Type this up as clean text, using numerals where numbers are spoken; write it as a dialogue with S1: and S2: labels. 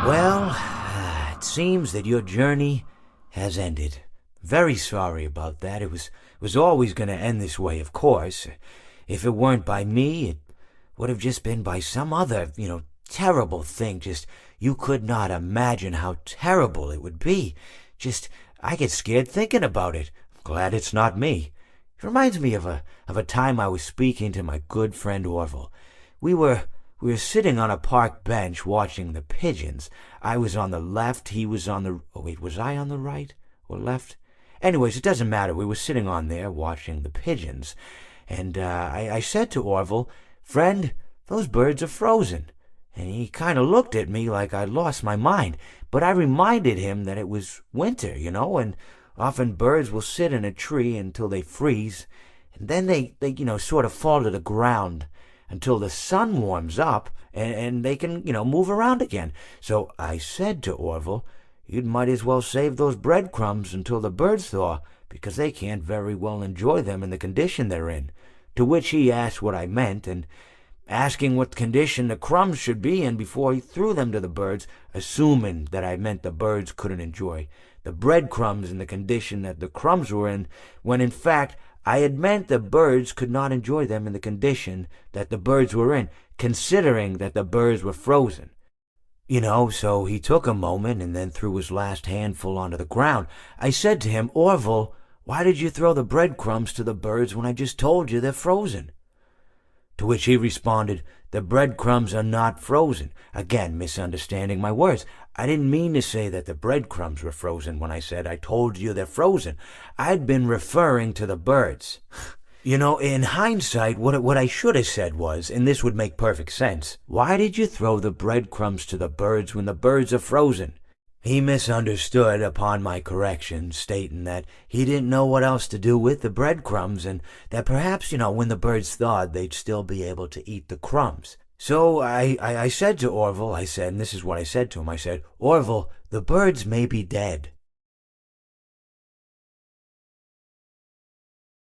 S1: Well, it seems that your journey has ended. Very sorry about that. It was always going to end this way, of course. If it weren't by me, it would have just been by some other, terrible thing. Just, you could not imagine how terrible it would be. Just, I get scared thinking about it. I'm glad it's not me. It reminds me of a time I was speaking to my good friend Orville. We were sitting on a park bench watching the pigeons. I was on the left, he was on the... Oh, wait, was I on the right or left? Anyways, it doesn't matter. We were sitting on there watching the pigeons. And I said to Orville, "Friend, those birds are frozen." And he kind of looked at me like I'd lost my mind. But I reminded him that it was winter, and often birds will sit in a tree until they freeze. And then they sort of fall to the ground until the sun warms up and they can, move around again. So I said to Orville, "You might as well save those breadcrumbs until the birds thaw, because they can't very well enjoy them in the condition they're in." To which he asked what I meant, and asking what condition the crumbs should be in before he threw them to the birds, assuming that I meant the birds couldn't enjoy the breadcrumbs in the condition that the crumbs were in, when in fact I had meant the birds could not enjoy them in the condition that the birds were in, considering that the birds were frozen. So he took a moment and then threw his last handful onto the ground. I said to him, "Orville, why did you throw the breadcrumbs to the birds when I just told you they're frozen?" To which he responded, "The breadcrumbs are not frozen." Again, misunderstanding my words. I didn't mean to say that the breadcrumbs were frozen when I said I told you they're frozen. I'd been referring to the birds. In hindsight, what I should have said was, and this would make perfect sense, "Why did you throw the breadcrumbs to the birds when the birds are frozen?" He misunderstood upon my correction, stating that he didn't know what else to do with the breadcrumbs, and that perhaps, when the birds thawed, they'd still be able to eat the crumbs. So I said to Orville, and this is what I said to him, I said, "Orville, the birds may be dead,